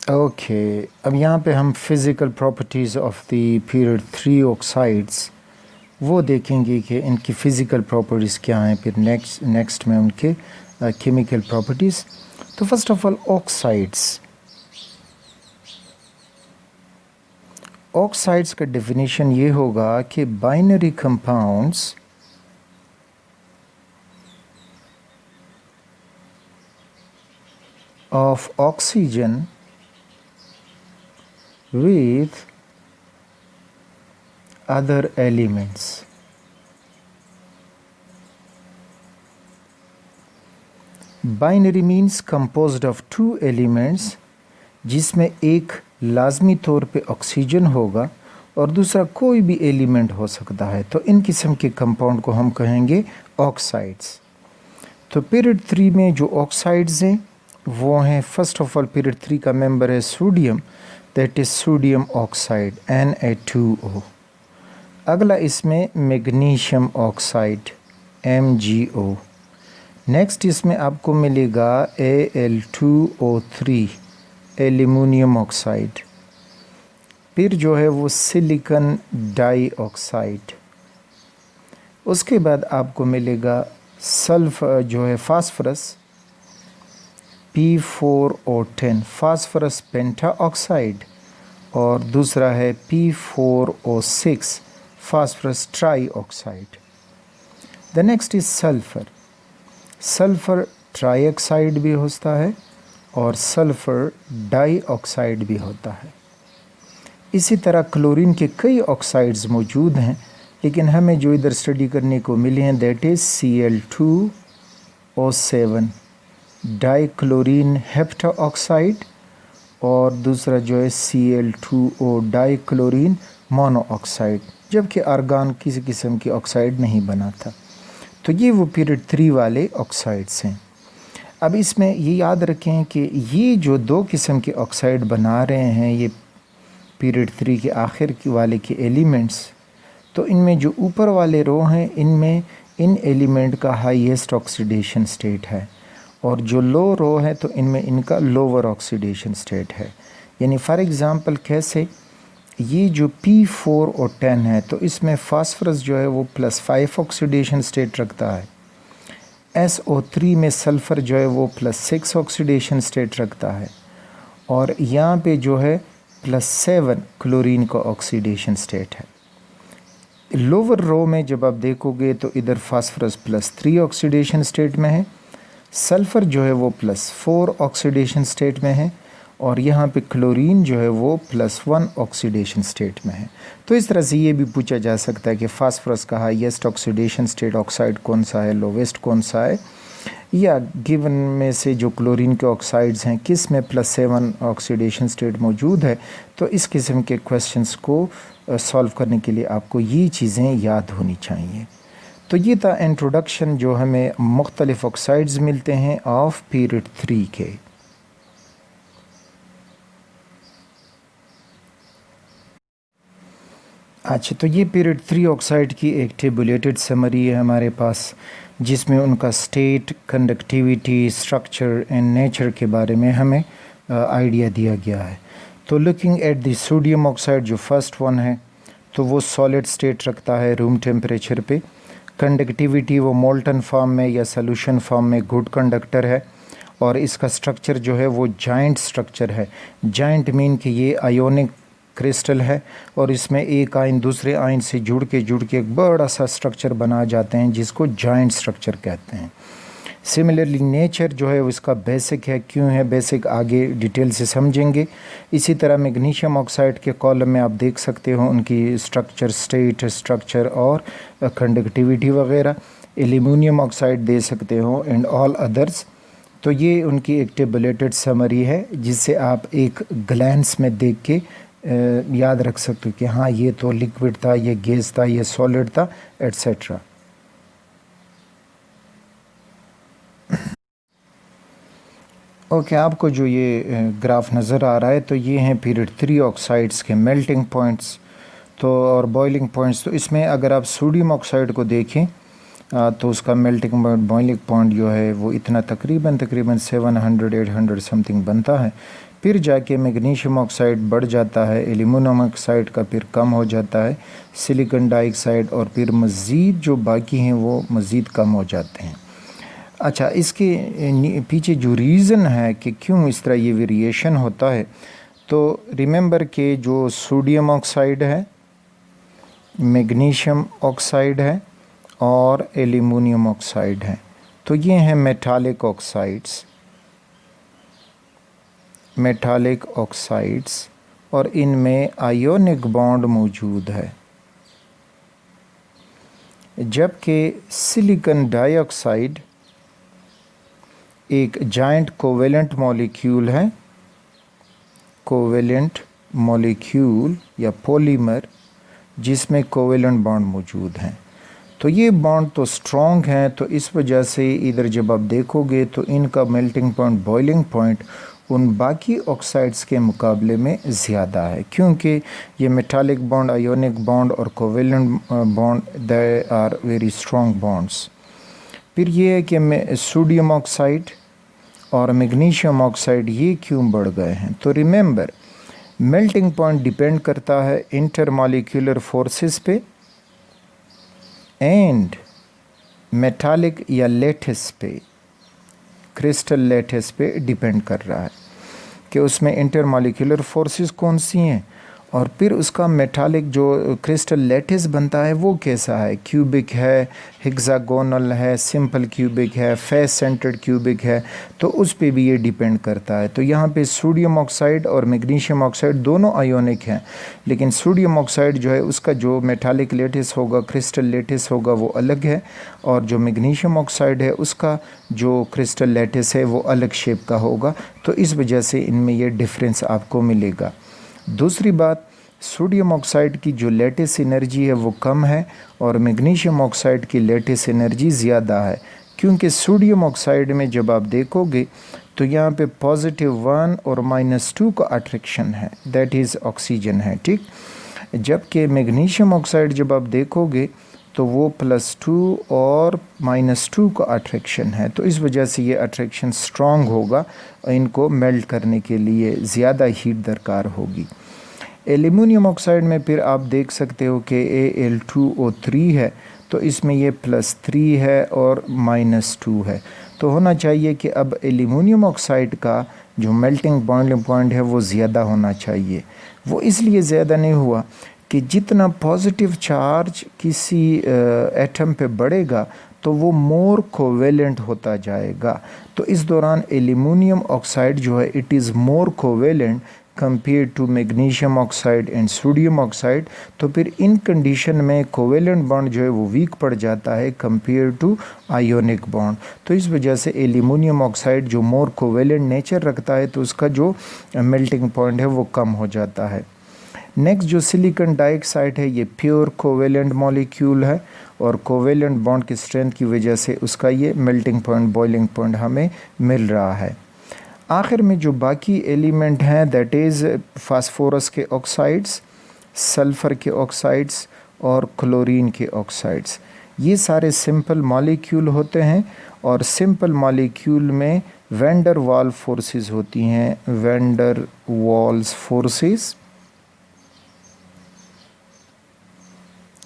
Okay, अब यहाँ पे हम physical properties of the period 3 oxides वो देखेंगे कि इनकी फ़िज़िकल प्रॉपर्टीज़ क्या हैं, फिर नेक्स्ट में उनके केमिकल प्रॉपर्टीज़। तो फर्स्ट ऑफ ऑल ऑक्साइड्स का डेफिनेशन ये होगा कि binary compounds of oxygen with other elements. Binary means composed of two elements जिसमें एक लाजमी तौर पे ऑक्सीजन होगा और दूसरा कोई भी एलिमेंट हो सकता है। तो इन किस्म के कंपाउंड को हम कहेंगे ऑक्साइड्स। तो पीरियड 3 में जो ऑक्साइड्स हैं वो हैं, फर्स्ट ऑफ ऑल पीरियड 3 का मेंबर है sodium, that is sodium oxide Na2O। अगला इसमें मैग्नीशियम ऑक्साइड MgO। नेक्स्ट इसमें आपको मिलेगा Al2O3 एल्यूमिनियम ऑक्साइड। फिर जो है वो सिलिकॉन डाइऑक्साइड। उसके बाद आपको मिलेगा सल्फर जो है phosphorus P4O10 phosphorus penta oxide, और दूसरा है P4O6 phosphorus try oxide. The next is sulphur. Sulphur trioxide भी होता है और सल्फ़र डाइऑक्साइड भी होता है। इसी तरह क्लोरीन के कई ऑक्साइड्स मौजूद हैं, लेकिन हमें जो इधर स्टडी करने को मिले हैं that is Cl2O7 dichlorine hepta oxide, और दूसरा जो है Cl2O डाइक्लोरीन मोनो ऑक्साइड, जबकि आर्गान किसी किस्म की ऑक्साइड नहीं बना था। तो ये वो पीरियड 3 वाले ऑक्साइड्स हैं। अब इसमें ये याद रखें कि ये जो दो किस्म के ऑक्साइड बना रहे हैं ये पीरियड 3 के आखिर वाले के एलिमेंट्स, तो इनमें जो ऊपर वाले रो हैं इनमें इन एलिमेंट का हाईएस्ट ऑक्सीडेशन स्टेट है, और जो लो रो है तो इनमें इनका लोअर ऑक्सीडेशन स्टेट है। यानी फॉर एग्ज़ाम्पल कैसे, ये जो P4O10 है तो इसमें फास्फोरस जो है वो +5 ऑक्सीडेशन स्टेट रखता है। SO3 में सल्फ़र जो है वो +6 ऑक्सीडेशन स्टेट रखता है, और यहाँ पे जो है +7 क्लोरीन का ऑक्सीडेशन स्टेट है। लोअर रो में जब आप देखोगे तो इधर फास्फोरस +3 ऑक्सीडेशन स्टेट में है, सल्फ़र जो है वो +4 ऑक्सीडेशन स्टेट में है, और यहाँ पे क्लोरीन जो है वो +1 ऑक्सीडेशन स्टेट में है। तो इस तरह से ये भी पूछा जा सकता है कि फास्फोरस का हाईएस्ट ऑक्सीडेशन स्टेट ऑक्साइड कौन सा है, लोवेस्ट कौन सा है, या गिवन में से जो क्लोरीन के ऑक्साइड्स हैं किस में +7 ऑक्सीडेशन स्टेट मौजूद है। तो इस किस्म के क्वेश्चंस को सॉल्व करने के लिए आपको ये चीज़ें याद होनी चाहिए। तो ये था इंट्रोडक्शन जो हमें मुख्तलिफ ऑक्साइड्स मिलते हैं ऑफ पीरियड 3 के। अच्छा, तो ये पीरियड 3 ऑक्साइड की एक टेबुलेटेड समरी है हमारे पास, जिसमें उनका state, conductivity, structure and nature के बारे में हमें आइडिया दिया गया है। तो looking at the sodium oxide जो फर्स्ट वन है, तो वो सॉलिड स्टेट रखता है रूम टेम्परेचर पे। कंडक्टिविटी वो मोल्टन फॉर्म में या सॉल्यूशन फॉर्म में गुड कंडक्टर है, और इसका स्ट्रक्चर जो है वो जाइंट स्ट्रक्चर है। जाइंट मीन कि ये आयोनिक क्रिस्टल है, और इसमें एक आयन दूसरे आयन से जुड़ के एक बड़ा सा स्ट्रक्चर बना जाते हैं जिसको जाइंट स्ट्रक्चर कहते हैं। सिमिलरली नेचर जो है उसका बेसिक है। क्यों है बेसिक, आगे डिटेल से समझेंगे। इसी तरह मैग्नीशियम ऑक्साइड के कॉलम में आप देख सकते हो उनकी स्ट्रक्चर, स्टेट, स्ट्रक्चर और कंडक्टिविटी वगैरह। एल्यूमिनियम ऑक्साइड दे सकते हो एंड ऑल अदर्स। तो ये उनकी एक टेबलेटेड समरी है जिससे आप एक ग्लैंस में देख के याद रख सकते हो कि हाँ ये तो लिक्विड था, ये गैस था, ये सॉलिड था, एट्सेट्रा। ओके, आपको जो ये ग्राफ नज़र आ रहा है तो ये हैं पीरियड 3 ऑक्साइड्स के मेल्टिंग पॉइंट्स तो और बॉइलिंग पॉइंट्स। तो इसमें अगर आप सोडियम ऑक्साइड को देखें तो उसका मेल्टिंग पॉइंट, बॉइलिंग पॉइंट जो है वो इतना तकरीबन 700-800 समथिंग बनता है। फिर जाके मैग्नीशियम ऑक्साइड बढ़ जाता है, एल्यूमिनियम ऑक्साइड का फिर कम हो जाता है, सिलिकॉन डाइऑक्साइड, और फिर मज़ीद जो बाकी हैं वो मज़ीद कम हो जाते हैं। अच्छा, इसके पीछे जो रीज़न है कि क्यों इस तरह ये वेरिएशन होता है, तो रिमेंबर के जो सोडियम ऑक्साइड है, मैग्नीशियम ऑक्साइड है और एल्यूमिनियम ऑक्साइड है, तो ये हैं मेटालिक ऑक्साइड्स, मेटालिक ऑक्साइड्स, और इनमें आयोनिक बॉन्ड मौजूद है। जबकि सिलिकॉन डाइऑक्साइड एक जाइंट कोवेलेंट मॉलिक्यूल है, कोवेलेंट मॉलिक्यूल या पॉलीमर जिसमें कोवेलेंट बॉन्ड मौजूद हैं। तो ये बॉन्ड तो स्ट्रॉन्ग हैं, तो इस वजह से इधर जब आप देखोगे तो इनका मेल्टिंग पॉइंट, बॉइलिंग पॉइंट उन बाकी ऑक्साइड्स के मुकाबले में ज़्यादा है, क्योंकि ये मेटालिक बॉन्ड, आयोनिक बॉन्ड और covalent bond, they are very strong bonds. फिर ये है कि सोडियम ऑक्साइड और मैग्नीशियम ऑक्साइड ये क्यों बढ़ गए हैं, तो रिमेंबर मेल्टिंग पॉइंट डिपेंड करता है इंटरमॉलिक्यूलर फोर्सेस पे एंड मेटालिक या लेटिस पे, क्रिस्टल लेटिस पे डिपेंड कर रहा है कि उसमें इंटरमॉलिक्यूलर फोर्सेस कौन सी हैं, और फिर उसका मेटालिक जो क्रिस्टल लेटिस बनता है वो कैसा है, क्यूबिक है, हेक्सागोनल है, सिंपल क्यूबिक है, फेस सेंटर्ड क्यूबिक है, तो उस पे भी ये डिपेंड करता है। तो यहाँ पे सोडियम ऑक्साइड और मैग्नीशियम ऑक्साइड दोनों आयोनिक हैं, लेकिन सोडियम ऑक्साइड जो है उसका जो मेटालिक लेटिस होगा, क्रिस्टल लेटिस होगा, वो अलग है, और जो मैग्नीशियम ऑक्साइड है उसका जो क्रिस्टल लेटिस है वो अलग शेप का होगा। तो इस वजह से इनमें ये डिफरेंस आपको मिलेगा। दूसरी बात, सोडियम ऑक्साइड की जो लेटिस एनर्जी है वो कम है और मैग्नीशियम ऑक्साइड की लेटिस एनर्जी ज़्यादा है, क्योंकि सोडियम ऑक्साइड में जब आप देखोगे तो यहाँ पे +1 और -2 का अट्रैक्शन है, दैट इज़ ऑक्सीजन है, ठीक। जबकि मैग्नीशियम ऑक्साइड जब आप देखोगे तो वो +2 और -2 का अट्रैक्शन है, तो इस वजह से ये अट्रैक्शन स्ट्रॉन्ग होगा, इनको मेल्ट करने के लिए ज़्यादा हीट दरकार होगी। एल्यूमिनियम ऑक्साइड में फिर आप देख सकते हो कि Al2O3 है, तो इसमें ये +3 है और -2 है, तो होना चाहिए कि अब एल्यूमिनियम ऑक्साइड का जो मेल्टिंग बॉइलिंग पॉइंट है वो ज़्यादा होना चाहिए। वो इसलिए ज़्यादा नहीं हुआ कि जितना पॉजिटिव चार्ज किसी एटम पे बढ़ेगा तो वो मोर कोवेलेंट होता जाएगा। तो इस दौरान एल्यूमिनियम ऑक्साइड जो है it is more covalent compare to magnesium oxide and sodium oxide. तो फिर इन कंडीशन में कोवेलेंट बॉन्ड जो है वो वीक पड़ जाता है कंपेयर टू आयोनिक बॉन्ड। तो इस वजह से एल्यूमिनियम ऑक्साइड जो मोर कोवेलेंट नेचर रखता है तो उसका जो मेल्टिंग पॉइंट है वो कम हो जाता है। नेक्स्ट जो सिलिकॉन डाइऑक्साइड है ये प्योर कोवेलेंट मॉलिक्यूल है और कोवेलेंट बॉन्ड की स्ट्रेंथ की वजह से उसका ये मेल्टिंग पॉइंट, बॉइलिंग पॉइंट हमें मिल रहा है। आखिर में जो बाकी एलिमेंट हैं दैट इज़ फास्फोरस के ऑक्साइड्स, सल्फ़र के ऑक्साइड्स और क्लोरीन के ऑक्साइड्स, ये सारे सिंपल मॉलिक्यूल होते हैं और सिंपल मॉलिक्यूल में वैन डर वाल्स फोर्सेस होती हैं, वैन डर वाल्स फोर्सेस,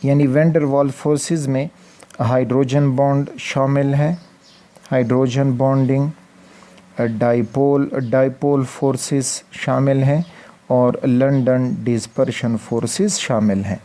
यानी वैन डर वाल्स फोर्सेस में हाइड्रोजन बॉन्ड शामिल है, हाइड्रोजन बॉन्डिंग, डाइपोल फोर्सेस शामिल हैं और लंदन डिस्पर्शन फोर्सेस शामिल हैं।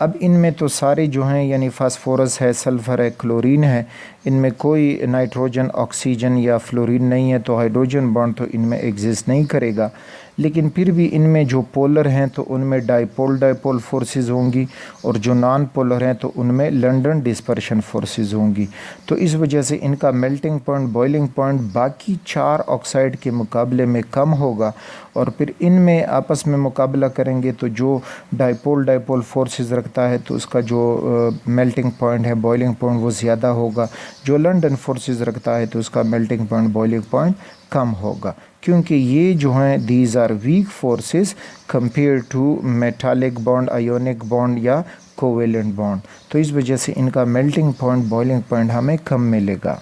अब इनमें तो सारे जो हैं यानी फास्फोरस है, सल्फ़र है, क्लोरीन है, इनमें कोई नाइट्रोजन, ऑक्सीजन या फ्लोरीन नहीं है, तो हाइड्रोजन बॉन्ड तो इनमें एग्जिस्ट नहीं करेगा। लेकिन फिर भी इनमें जो पोलर हैं तो उनमें डाइपोल फोर्सेस होंगी और जो नॉन पोलर हैं तो उनमें लंदन डिस्पर्शन फोर्सेस होंगी। तो इस वजह से इनका मेल्टिंग पॉइंट, बॉइलिंग पॉइंट बाकी 4 ऑक्साइड के मुकाबले में कम होगा और फिर इनमें आपस में मुकाबला करेंगे तो जो डाइपोल फोर्सेस रखता है तो उसका जो मेल्टिंग पॉइंट है, बॉइलिंग पॉइंट वो ज़्यादा होगा। जो लंदन फोर्सेस रखता है तो उसका मेल्टिंग पॉइंट, बॉइलिंग पॉइंट कम होगा, क्योंकि ये जो हैं these are weak forces compare to metallic bond, ionic bond या कोवेलेंट बॉन्ड। तो इस वजह से इनका मेल्टिंग पॉइंट, बॉइलिंग पॉइंट हमें कम मिलेगा।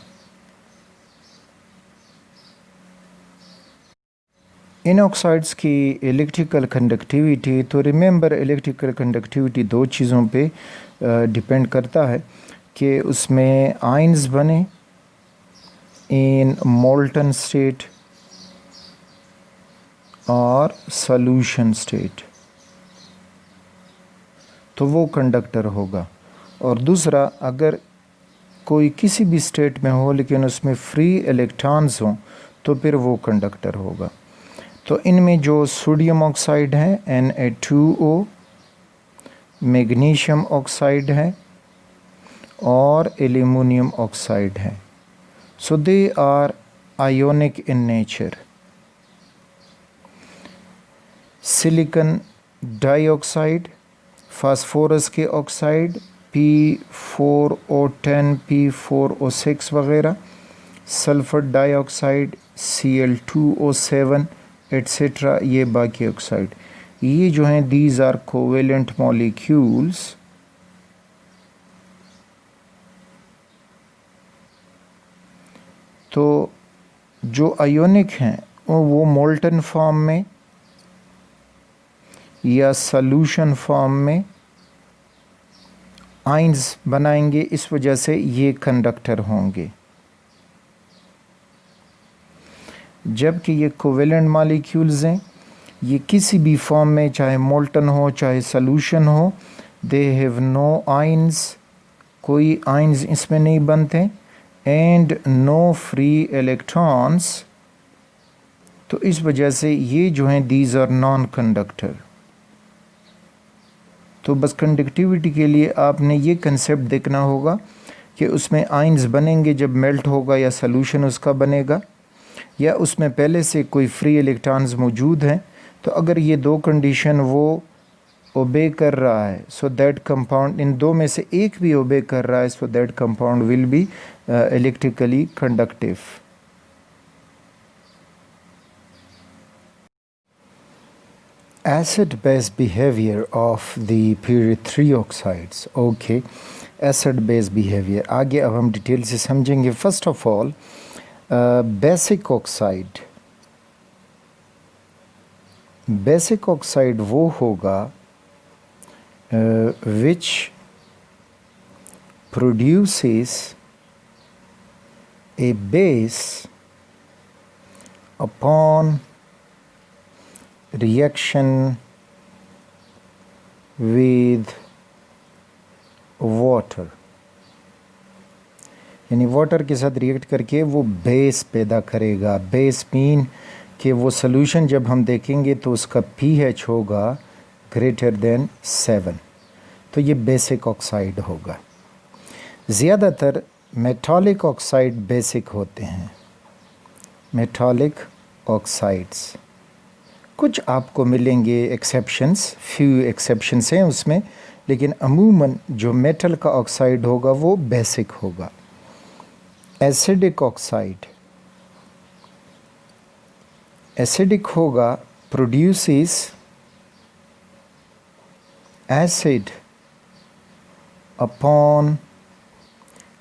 इन ऑक्साइड्स की इलेक्ट्रिकल कंडक्टिविटी, तो रिमेंबर इलेक्ट्रिकल कंडक्टिविटी दो चीज़ों पे डिपेंड करता है कि उसमें आयंस बने इन मोल्टन स्टेट और सॉल्यूशन स्टेट, तो वो कंडक्टर होगा। और दूसरा, अगर कोई किसी भी स्टेट में हो लेकिन उसमें फ्री इलेक्ट्रॉन्स हों तो फिर वो कंडक्टर होगा। तो इनमें जो सोडियम ऑक्साइड है Na2O, मैग्नीशियम ऑक्साइड है और एल्यूमिनियम ऑक्साइड है, so they are ionic in nature. Silicon dioxide, phosphorus के ऑक्साइड P4O10, P4O6 वगैरह, सल्फ़र डाइऑक्साइड Cl2O7 एट्सेट्रा, ये बाकी ऑक्साइड, ये जो हैं दीज आर कोवेलेंट मॉलिक्यूल्स। तो जो आयोनिक हैं वो मोल्टन फॉर्म में या सॉल्यूशन फॉर्म में आयंस बनाएंगे, इस वजह से ये कंडक्टर होंगे। जबकि ये कोवेलेंट मॉलिक्यूल्स हैं, ये किसी भी फॉर्म में, चाहे मोल्टन हो चाहे सॉल्यूशन हो, दे हैव नो आयंस, कोई आयंस इसमें नहीं बनते, एंड नो फ्री इलेक्ट्रॉन्स। तो इस वजह से ये जो हैं दीज आर नॉन कंडक्टर। तो बस कंडक्टिविटी के लिए आपने ये कंसेप्ट देखना होगा कि उसमें आयंस बनेंगे जब मेल्ट होगा या सॉल्यूशन उसका बनेगा, या उसमें पहले से कोई फ्री इलेक्ट्रॉन्स मौजूद हैं। तो अगर ये दो कंडीशन वो ओबे कर रहा है, सो दैट कंपाउंड, इन दो में से एक भी ओबे कर रहा है, so that compound will be electrically conductive. Acid-base behavior of the period 3 oxides. Okay, acid-base behavior, आगे अब हम डिटेल से समझेंगे। First of all, basic oxide, basic oxide वो होगा which produces a base upon reaction with water, यानी water के साथ रिएक्ट करके वो बेस पैदा करेगा। बेस मीन कि वो सोल्यूशन जब हम देखेंगे तो उसका pH होगा ग्रेटर देन 7, तो ये बेसिक ऑक्साइड होगा। ज़्यादातर मेटालिक ऑक्साइड बेसिक होते हैं, मेटालिक ऑक्साइड्स। कुछ आपको मिलेंगे एक्सेप्शंस, फ्यू एक्सेप्शंस हैं उसमें, लेकिन अमूमन जो मेटल का ऑक्साइड होगा वो बेसिक होगा। एसिडिक ऑक्साइड, एसिडिक होगा, produces acid upon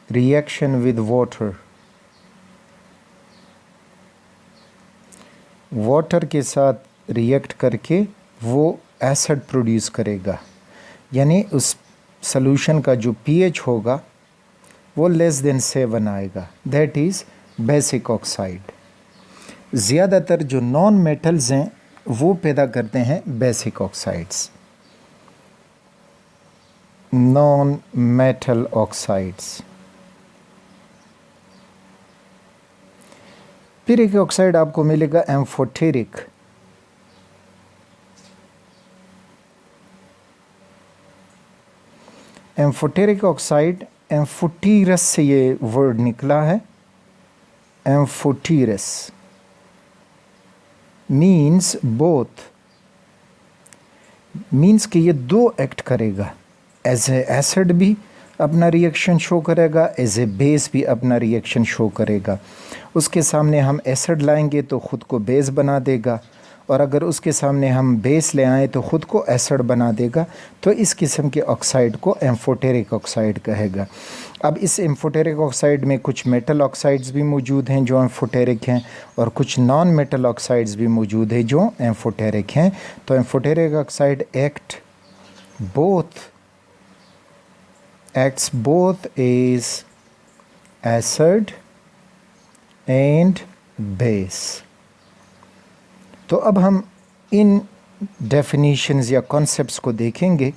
reaction with water, water के साथ रिएक्ट करके वो एसिड प्रोड्यूस करेगा, यानी उस सॉल्यूशन का जो pH होगा वो लेस देन 7 आएगा, दैट इज़ बेसिक ऑक्साइड। ज़्यादातर जो नॉन मेटल्स हैं वो पैदा करते हैं basic oxides, non metal oxides. फिर एक ऑक्साइड आपको मिलेगा एम्फोटेरिक, एम्फोटेरिक ऑक्साइड, एम्फोटीरस से ये वर्ड निकला है। एम्फोटीरस मीन्स बोथ, मीन्स कि ये दो एक्ट करेगा, एज ए एसिड भी अपना रिएक्शन शो करेगा, एज ए बेस भी अपना रिएक्शन शो करेगा। उसके सामने हम एसिड लाएंगे तो ख़ुद को बेस बना देगा, और अगर उसके सामने हम बेस ले आएँ तो ख़ुद को एसिड बना देगा, तो इस किस्म के ऑक्साइड को एम्फोटेरिक ऑक्साइड कहेगा। अब इस एम्फोटेरिक ऑक्साइड में कुछ मेटल ऑक्साइड्स भी मौजूद हैं जो एम्फोटेरिक हैं, और कुछ नॉन मेटल ऑक्साइड्स भी मौजूद हैं जो एम्फोटेरिक हैं। तो amphoteric oxide acts both as acid and base। तो अब हम इन डेफिनेशंस या कॉन्सेप्ट्स को देखेंगे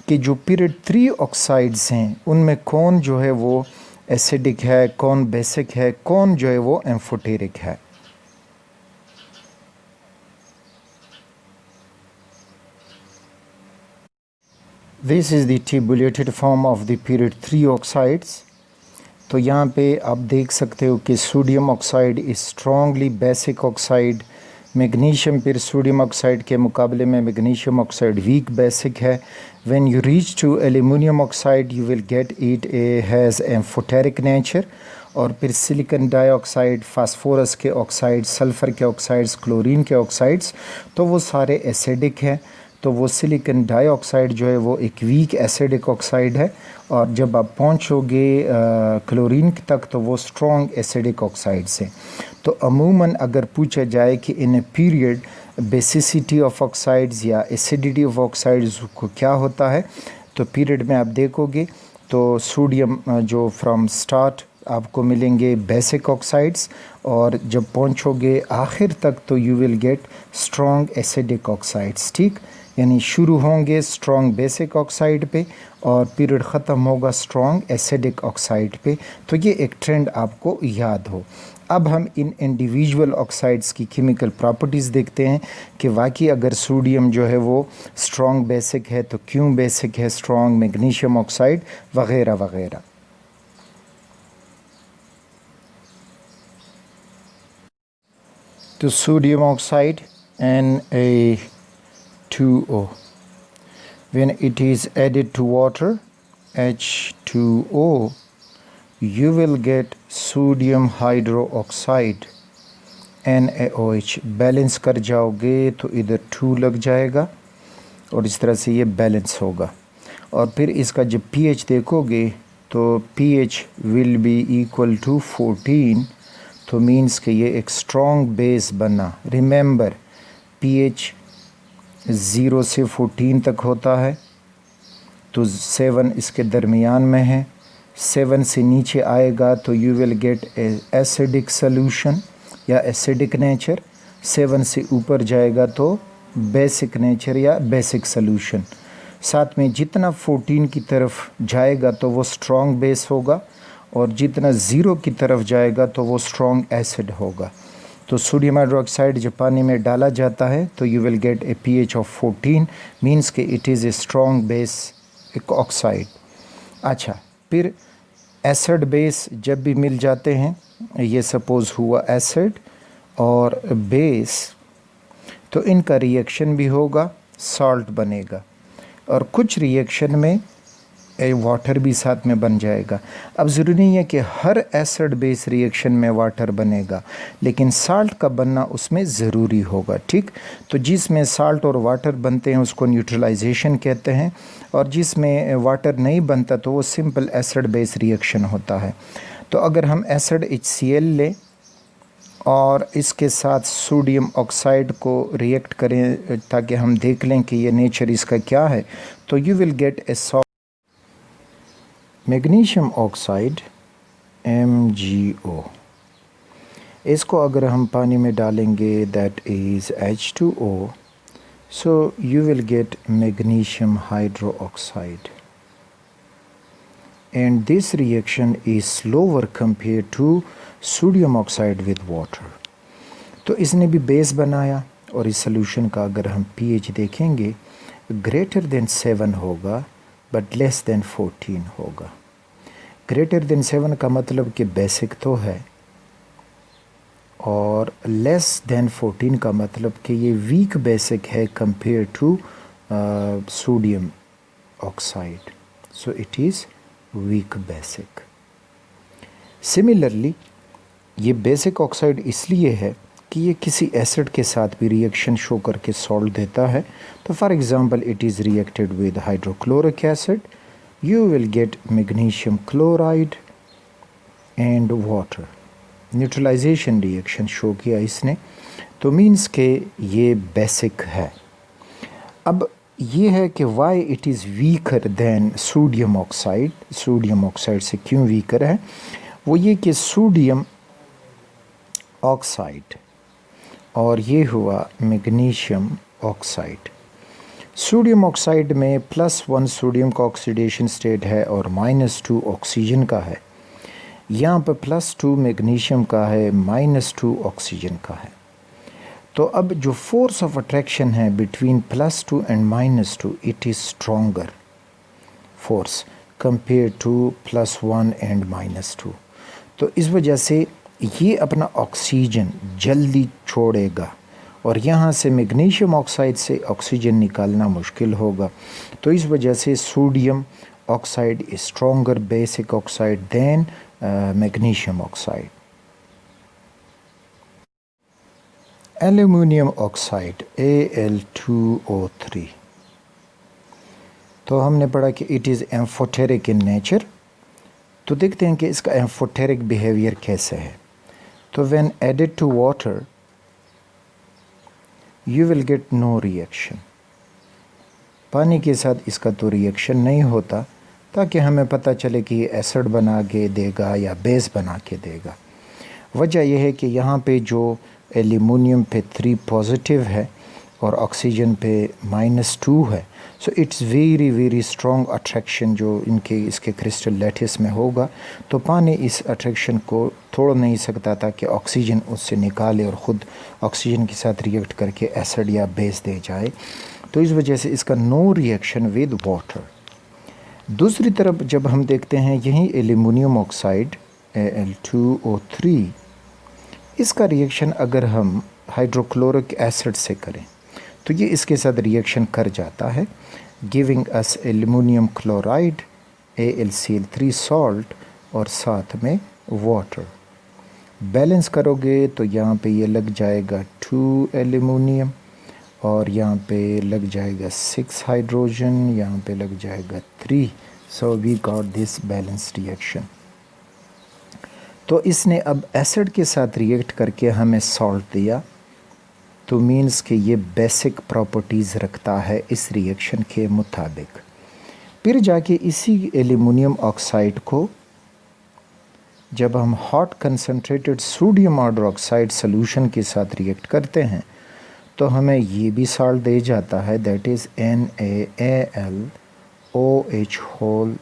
कि जो पीरियड 3 ऑक्साइड्स हैं उनमें कौन जो है वो एसिडिक है, कौन बेसिक है, कौन जो है वो एम्फोटेरिक है। This is the tabulated form of the period 3 oxides. तो यहाँ पे आप देख सकते हो कि sodium oxide is strongly basic oxide. Magnesium फिर सोडियम ऑक्साइड के मुकाबले में मैग्नीशियम ऑक्साइड वीक बेसिक है। When you reach to aluminium oxide you will get it has amphoteric nature. और फिर सिलिकॉन डाइऑक्साइड, फास्फोरस के ऑक्साइड, सल्फ़र के oxides, chlorine के ऑक्साइड्स, तो वो सारे एसिडिक हैं। तो वो सिलिकॉन डाइऑक्साइड जो है वो एक वीक एसिडिक ऑक्साइड है, और जब आप पहुंचोगे क्लोरीन तक तो वो स्ट्रॉन्ग एसिडिक ऑक्साइड्स हैं। तो अमूमन अगर पूछा जाए कि in a period basicity of oxides या एसिडिटी ऑफ ऑक्साइड्स को क्या होता है, तो पीरियड में आप देखोगे तो सोडियम जो फ्रॉम स्टार्ट आपको मिलेंगे बेसिक ऑक्साइड्स, और जब पहुंचोगे आखिर तक तो you will gate strong acidic oxides. ठीक, यानी शुरू होंगे स्ट्रॉन्ग बेसिक ऑक्साइड पे और पीरियड ख़त्म होगा स्ट्रॉन्ग एसिडिक ऑक्साइड पे। तो ये एक ट्रेंड आपको याद हो। अब हम इन इंडिविजुअल ऑक्साइड्स की केमिकल प्रॉपर्टीज़ देखते हैं कि वाकई अगर सोडियम जो है वो स्ट्रॉन्ग बेसिक है तो क्यों बेसिक है स्ट्रॉन्ग, मैग्नीशियम ऑक्साइड वगैरह वगैरह। तो sodium oxide Na2O, when it is added to water H2O, you will get sodium hydroxide NaOH। Balance कर जाओगे तो इधर 2 लग जाएगा और इस तरह से ये बैलेंस होगा। और फिर इसका जब pH देखोगे तो pH will be equal to 14, तो मीन्स कि ये एक स्ट्रॉन्ग बेस बना। रिमेंबर pH 0 से 14 तक होता है, तो 7 इसके दरमियान में है। 7 से नीचे आएगा तो you will gate acidic solution या एसिडिक नेचर। 7 से ऊपर जाएगा तो बेसिक नेचर या बेसिक सॉल्यूशन। साथ में जितना 14 की तरफ जाएगा तो वो स्ट्रॉन्ग बेस होगा, और जितना 0 की तरफ जाएगा तो वो स्ट्रॉन्ग एसिड होगा। तो सोडियम हाइड्रोक्साइड जब पानी में डाला जाता है तो you will get a pH of 14, means कि it is a strong base एक ऑक्साइड। अच्छा, फिर एसिड बेस जब भी मिल जाते हैं, ये सपोज़ हुआ एसिड और बेस, तो इनका रिएक्शन भी होगा, सॉल्ट बनेगा, और कुछ रिएक्शन में वाटर भी साथ में बन जाएगा। अब ज़रूरी नहीं है कि हर एसिड बेस रिएक्शन में वाटर बनेगा, लेकिन साल्ट का बनना उसमें ज़रूरी होगा। ठीक, तो जिसमें साल्ट और वाटर बनते हैं उसको न्यूट्रलाइजेशन कहते हैं, और जिसमें वाटर नहीं बनता तो वो सिंपल एसिड बेस रिएक्शन होता है। तो अगर हम एसिड HCl लें और इसके साथ सोडियम ऑक्साइड को रिएक्ट करें ताकि हम देख लें कि ये नेचर इसका क्या है, तो you will get a magnesium oxide MgO। इसको अगर हम पानी में डालेंगे that is H2O, so you will get magnesium hydroxide, and this reaction is slower compare to sodium oxide with water. तो इसने भी बेस बनाया, और इस सॉल्यूशन का अगर हम pH देखेंगे ग्रेटर देन 7 होगा बट लेस देन 14 होगा। ग्रेटर देन 7 का मतलब कि बेसिक तो है, और लेस देन 14 का मतलब कि ये वीक बेसिक है compare to sodium oxide, so it is weak basic. Similarly ये बेसिक ऑक्साइड इसलिए है कि ये किसी एसिड के साथ भी रिएक्शन शो करके सॉल्ट देता है। तो for example it is reacted with hydrochloric acid, you will get magnesium chloride and water. Neutralization reaction show किया इसने, तो मीन्स के ये बेसिक है। अब ये है कि why it is weaker than sodium oxide. Sodium oxide से क्यों वीकर है? वो ये कि सोडियम ऑक्साइड और ये हुआ मैग्नीशियम ऑक्साइड। सोडियम ऑक्साइड में +1 सोडियम का ऑक्सीडेशन स्टेट है और -2 ऑक्सीजन का है। यहाँ पर +2 मैग्नीशियम का है, -2 ऑक्सीजन का है। तो अब जो फोर्स ऑफ अट्रैक्शन है between +2 and -2, it is stronger force compare to +1 and -2। तो इस वजह से ये अपना ऑक्सीजन जल्दी छोड़ेगा और यहाँ से मैग्नीशियम ऑक्साइड से ऑक्सीजन निकालना मुश्किल होगा। तो इस वजह से sodium oxide is stronger basic oxide than magnesium oxide. Aluminium oxide Al2O3, तो हमने पढ़ा कि it is amphoteric in nature. तो देखते हैं कि इसका एम्फोटेरिक बिहेवियर कैसे है। तो when added to water you will get no reaction. पानी के साथ इसका तो रिएक्शन नहीं होता, ताकि हमें पता चले कि ये एसिड बना के देगा या बेस बना के देगा। वजह यह है कि यहाँ पे जो एल्यूमिनियम पे 3 पॉजिटिव है और ऑक्सीजन पे -2 है, so it's very very strong attraction जो इसके क्रिस्टल लैटिस में होगा। तो पानी इस अट्रैक्शन को तोड़ नहीं सकता था कि ऑक्सीजन उससे निकाले और ख़ुद ऑक्सीजन के साथ रिएक्ट करके एसिड या बेस दे जाए। तो इस वजह से इसका नो रिएक्शन विद वाटर। दूसरी तरफ जब हम देखते हैं यही एल्यूमिनियम ऑक्साइड Al2O3, इसका रिएक्शन अगर हम हाइड्रोक्लोरिक एसिड से करें तो ये इसके साथ रिएक्शन कर जाता है, giving us aluminium chloride AlCl3 salt और साथ में वाटर। बैलेंस करोगे तो यहाँ पे ये लग जाएगा 2 एल्यूमिनियम और यहाँ पे लग जाएगा 6 हाइड्रोजन, यहाँ पे लग जाएगा 3। So we got this balance reaction. तो इसने अब एसिड के साथ रिएक्ट करके हमें सॉल्ट दिया, तो मीन्स कि ये बेसिक प्रॉपर्टीज़ रखता है इस रिएक्शन के मुताबिक। फिर जाके इसी एल्यूमिनियम ऑक्साइड को जब हम hot concentrated sodium hydroxide solution के साथ रिएक्ट करते हैं तो हमें ये भी सॉल्ट दे जाता है, that is NaAlOH4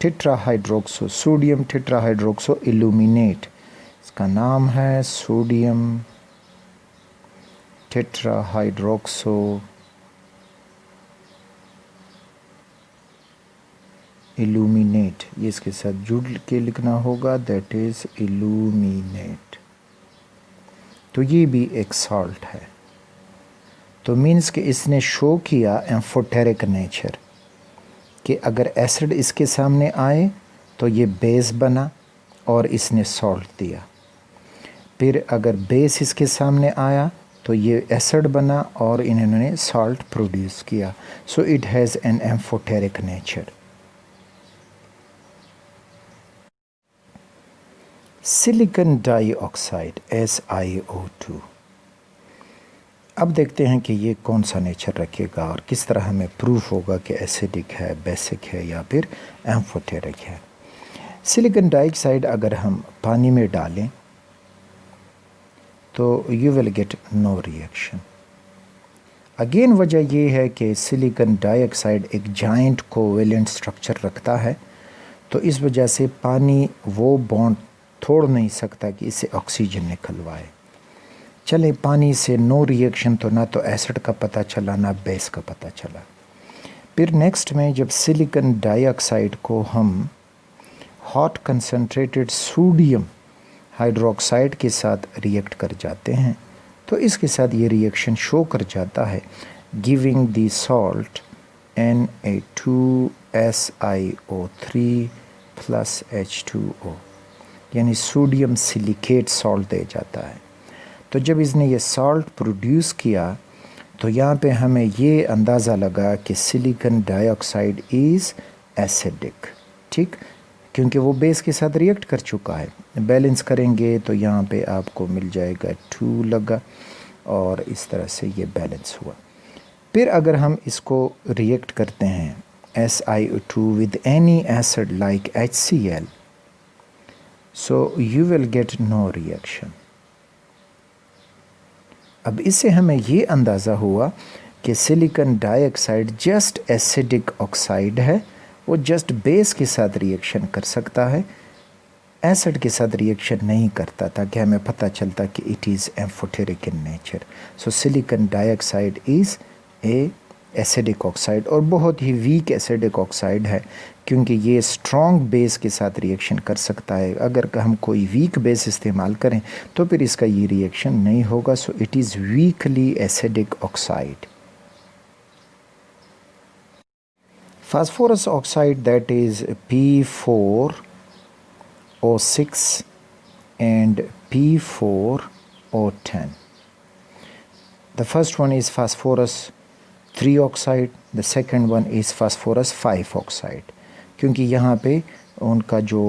tetrahydroxo sodium tetrahydroxo aluminate. इसका नाम है सोडियम टेट्राहाइड्रोक्सो इल्यूमिनेट। ये इसके साथ जुड़ के लिखना होगा, दैट इज़ इल्यूमिनेट। तो ये भी एक सॉल्ट है। तो मीन्स कि इसने शो किया एम्फोटेरिक नेचर कि अगर एसिड इसके सामने आए तो ये बेस बना और इसने सॉल्ट दिया। फिर अगर बेस इसके सामने आया तो ये एसिड बना और इन्होंने सॉल्ट प्रोड्यूस किया। So it has an amphoteric nature. Silicon dioxide SiO2। अब देखते हैं कि ये कौन सा नेचर रखेगा और किस तरह हमें प्रूफ होगा कि एसिडिक है, बेसिक है या फिर एम्फोटेरिक है। सिलिकॉन डाइऑक्साइड अगर हम पानी में डालें तो you will get no reaction. Again वजह ये है कि सिलिकॉन डाइऑक्साइड एक जाइंट कोवेलेंट स्ट्रक्चर रखता है, तो इस वजह से पानी वो बॉन्ड तोड़ नहीं सकता कि इसे ऑक्सीजन निकलवाए। चले पानी से नो रिएक्शन, तो ना तो एसिड का पता चला ना बेस का पता चला। फिर नेक्स्ट में जब सिलिकॉन डाइऑक्साइड को हम हॉट कंसनट्रेटेड सोडियम हाइड्रोक्साइड के साथ रिएक्ट कर जाते हैं तो इसके साथ ये रिएक्शन शो कर जाता है, giving the salt Na2SiO3 + H2O। यानी सोडियम सिलिकेट सॉल्ट दे जाता है। तो जब इसने ये सॉल्ट प्रोड्यूस किया तो यहाँ पे हमें ये अंदाज़ा लगा कि सिलिकॉन डाइऑक्साइड इज़ एसिडिक, ठीक, क्योंकि वो बेस के साथ रिएक्ट कर चुका है। बैलेंस करेंगे तो यहाँ पे आपको मिल जाएगा 2 लगा और इस तरह से ये बैलेंस हुआ। फिर अगर हम इसको रिएक्ट करते हैं SiO2 with any acid like HCl, so you will get no reaction। अब इससे हमें ये अंदाज़ा हुआ कि silicon dioxide just acidic oxide है, वो जस्ट बेस के साथ रिएक्शन कर सकता है, एसिड के साथ रिएक्शन नहीं करता, ताकि हमें पता चलता कि it is amphoteric in nature. So silicon dioxide is a acidic oxide और बहुत ही वीक एसिडिक ऑक्साइड है, क्योंकि ये स्ट्रॉन्ग बेस के साथ रिएक्शन कर सकता है। अगर हम कोई वीक बेस इस्तेमाल करें तो फिर इसका ये रिएक्शन नहीं होगा। सो it is weakly acidic oxide. Phosphorus oxide, that is P4O6 and P4O10. The first one is phosphorus 3 oxide, the second one is phosphorus 5 oxide। क्योंकि यहाँ पे उनका जो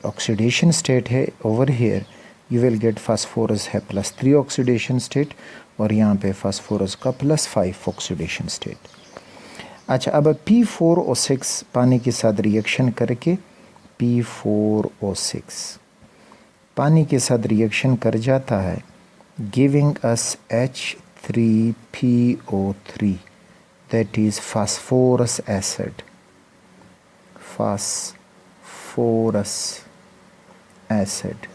ऑक्सीडेशन स्टेट है over here you will gate phosphorus है +3 oxidation state और यहाँ पे फास्फोरस का +5 ऑक्सीडेशन स्टेट। अच्छा, अब P4O6 पानी के साथ रिएक्शन करके P4O6 पानी के साथ रिएक्शन कर जाता है, giving us H3PO3, that is phosphorus acid, phosphorus acid.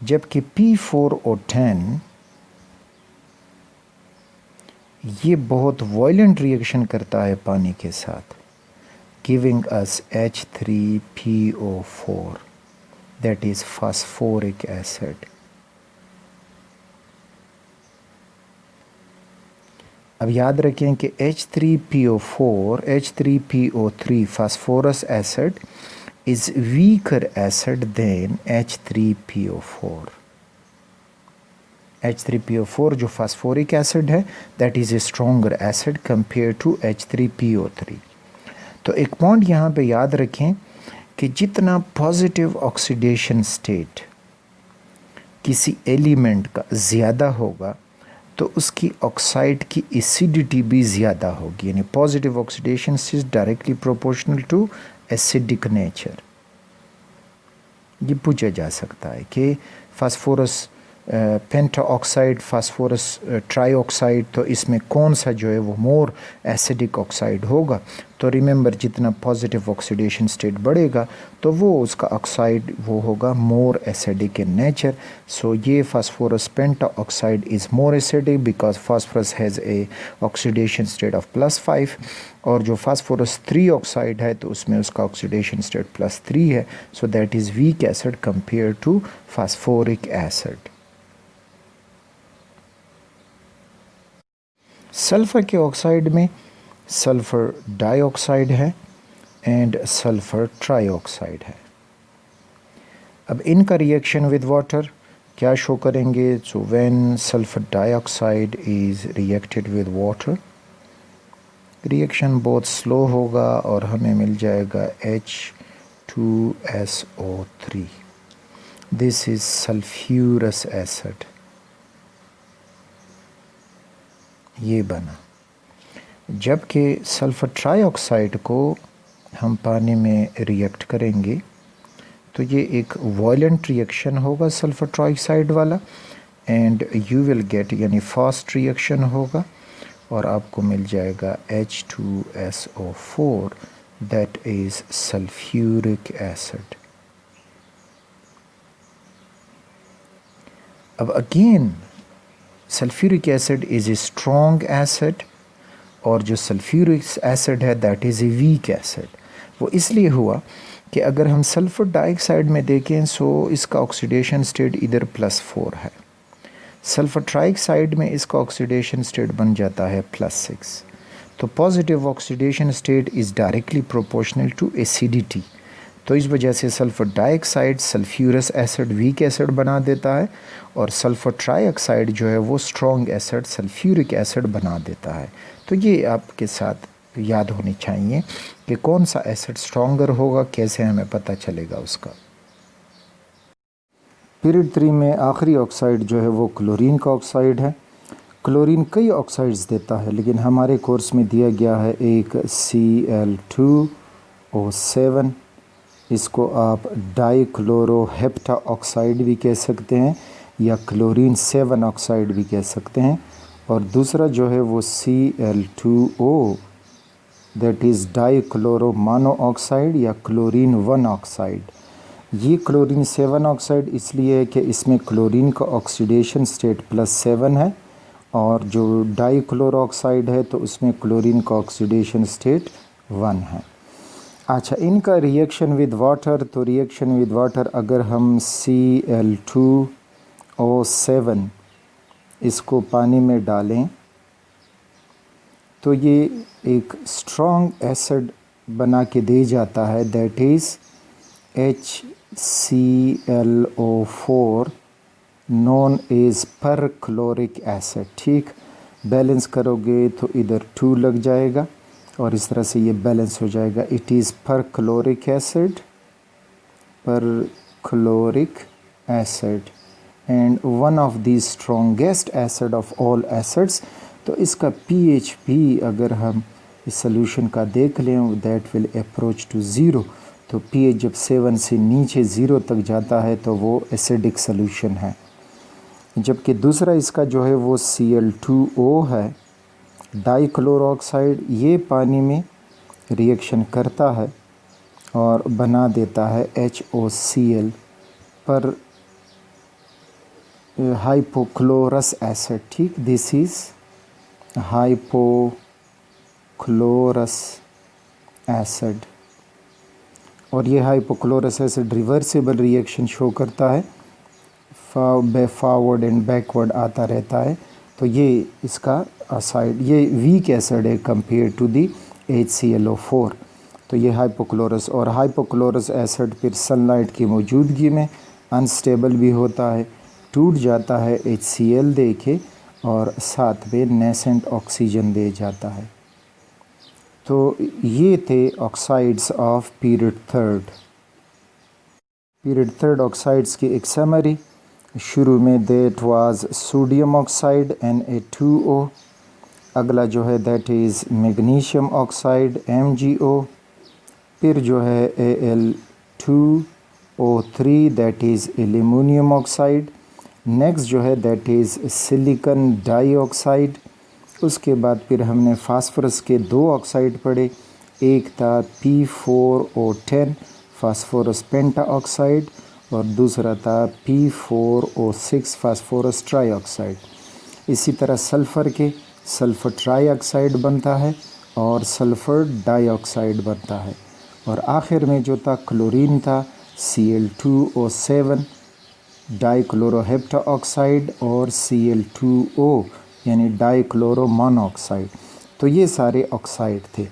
जबकि P4O10 ये बहुत वायलेंट रिएक्शन करता है पानी के साथ, giving us H3PO4, that is phosphoric acid. अब याद रखें कि H3PO4, H3PO3 phosphorous acid is weaker acid than H3PO4। H3PO4 जो फास्फोरिक एसिड है that is a stronger acid compare to H3PO3। तो एक पॉइंट यहाँ पे याद रखें कि जितना पॉजिटिव ऑक्सीडेशन स्टेट किसी एलिमेंट का ज़्यादा होगा तो उसकी ऑक्साइड की एसिडिटी भी ज़्यादा होगी, यानी positive oxidation is directly proportional to acidic nature. ये पूछा जा सकता है कि phosphorus penta oxide, phosphorus trioxide, तो इसमें कौन सा जो है वो मोर एसिडिक ऑक्साइड होगा। तो रिमेंबर, जितना पॉजिटिव ऑक्सीडेशन स्टेट बढ़ेगा तो वो उसका ऑक्साइड वो होगा more acidic in nature. So ये phosphorus penta oxide is more acidic because phosphorus has a oxidation state of +5 और जो फास्फोरस 3 ऑक्साइड है तो उसमें उसका ऑक्सीडेशन स्टेट +3 है। So that is weak acid compare to phosphoric acid. Sulphur के oxide में सल्फ़र डाइऑक्साइड है एंड सल्फ़र ट्राईऑक्साइड है। अब इनका रिएक्शन विद वाटर क्या शो करेंगे? So when sulphur dioxide is reacted with water, reaction बहुत स्लो होगा और हमें मिल जाएगा H2SO3। This is sulphurous acid, ये बना। जबकि सल्फ़र ट्राईऑक्साइड को हम पानी में रिएक्ट करेंगे तो ये एक वायलेंट रिएक्शन होगा सल्फ़र ट्राईऑक्साइड वाला एंड यू विल गेट, यानी फास्ट रिएक्शन होगा और आपको मिल जाएगा H2SO4, that is sulphuric acid. अब again sulphuric acid is a strong acid और जो सल्फ्यूरिक एसिड है that is a weak acid. वो इसलिए हुआ कि अगर हम सल्फ़र डाइऑक्साइड में देखें सो इसका ऑक्सीडेशन स्टेट इधर +4 है, सल्फ़र ट्राईऑक्साइड में इसका ऑक्सीडेशन स्टेट बन जाता है +6। तो positive oxidation state is directly proportional to acidity. तो इस वजह से sulphur dioxide sulphurous acid weak acid बना देता है और सल्फ़र ट्राइऑक्साइड जो है वो स्ट्रॉन्ग एसिड सल्फ्यूरिक एसिड बना देता है। तो ये आपके साथ याद होनी चाहिए कि कौन सा एसिड स्ट्रॉन्गर होगा, कैसे हमें पता चलेगा उसका। पीरियड 3 में आखिरी ऑक्साइड जो है वो क्लोरीन का ऑक्साइड है। क्लोरीन कई ऑक्साइड्स देता है, लेकिन हमारे कोर्स में दिया गया है एक Cl2O7। इसको आप डाइक्लोरोहेप्टा ऑक्साइड भी कह सकते हैं या क्लोरीन 7 ऑक्साइड भी कह सकते हैं। और दूसरा जो है वो Cl2O, that is dichloro mono oxide या क्लोरीन 1 ऑक्साइड। ये क्लोरीन 7 ऑक्साइड इसलिए है कि इसमें क्लोरीन का ऑक्सीडेशन स्टेट +7 है, और जो डाइक्लोरो ऑक्साइड है तो उसमें क्लोरीन का ऑक्सीडेशन स्टेट 1 है। अच्छा, इनका रिएक्शन विद वाटर, तो रिएक्शन विद वाटर अगर हम Cl2O7 इसको पानी में डालें तो ये एक स्ट्रॉन्ग एसिड बना के दे जाता है, that is HClO4 known as perchloric acid. ठीक, बैलेंस करोगे तो इधर 2 लग जाएगा और इस तरह से ये बैलेंस हो जाएगा। It is perchloric acid, perchloric acid and one of the strongest acid of all acids. तो इसका pH भी अगर हम इस सोल्यूशन का देख लें, दैट विल अप्रोच टू 0। तो pH जब 7 से नीचे 0 तक जाता है तो वो एसिडिक सोल्यूशन है। जबकि दूसरा इसका जो है वो Cl2O है, डाइक्लोरो ऑक्साइड, ये पानी में रिएक्शन करता है और बना देता है HOCl पर हाइपोक्लोरस एसिड। ठीक, दिस इज़ हाइपोक्लोरस एसिड, और ये hypochlorous acid reversible reaction show करता है, फॉरवर्ड एंड बैकवर्ड आता रहता है। तो ये इसका असाइड, ये वीक एसिड है कंपेयर टू दी HClO4। तो ये हाइपोक्लोरस, और हाइपोक्लोरस एसिड फिर सनलाइट की मौजूदगी में अनस्टेबल भी होता है, टूट जाता है HCl दे के और साथ में नेसेंट ऑक्सीजन दे जाता है। तो ये थे oxides of period 3। Period 3 oxides की एक समरी। शुरू में that was sodium oxide Na2O। अगला जो है that is magnesium oxide MgO। फिर जो है Al2O3 that is aluminium oxide. Next जो है दैट इज़ सिलिकॉन डाइऑक्साइड। उसके बाद फिर हमने फास्फोरस के 2 ऑक्साइड पढ़े, एक था P4O10 फास्फोरस पेंटा ऑक्साइड और दूसरा था P4O6 फास्फोरस ट्राइऑक्साइड। इसी तरह सल्फ़र के सल्फ़र ट्राइऑक्साइड बनता है और सल्फ़र डाइऑक्साइड बनता है। और आखिर में जो था क्लोरीन था Cl2O7 डाइक्लोरोहेप्टा ऑक्साइड और Cl2O यानी डाइक्लोरो मोनोऑक्साइड। तो ये सारे ऑक्साइड थे।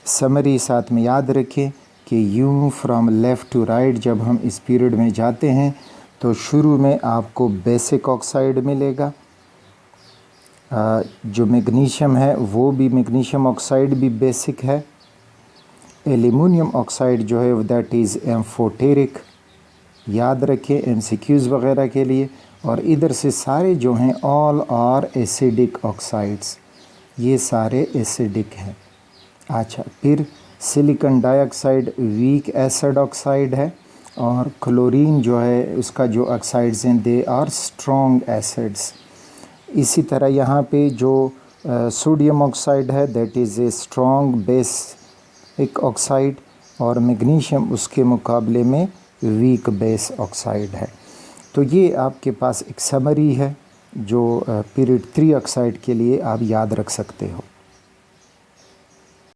समरी साथ में याद रखें कि यूँ फ्रॉम लेफ़्ट टू राइट जब हम इस पीरियड में जाते हैं तो शुरू में आपको बेसिक ऑक्साइड मिलेगा। जो मैग्नीशियम है वो भी, मैग्नीशियम ऑक्साइड भी बेसिक है। एल्युमिनियम ऑक्साइड जो है दैट इज़ एम्फोटेरिक, याद रखें MCQs वगैरह के लिए। और इधर से सारे जो हैं ऑल आर एसिडिक ऑक्साइड्स, ये सारे एसिडिक हैं। अच्छा, फिर silicon dioxide weak acid oxide है और क्लोरीन जो है उसका जो ऑक्साइड्स हैं दे आर स्ट्रॉन्ग एसिड्स। इसी तरह यहाँ पे जो सोडियम ऑक्साइड है that is a strong basic oxide और मैग्नीशियम उसके मुकाबले में वीक बेस ऑक्साइड है। तो ये आपके पास एक समरी है जो पीरियड 3 ऑक्साइड के लिए आप याद रख सकते हो।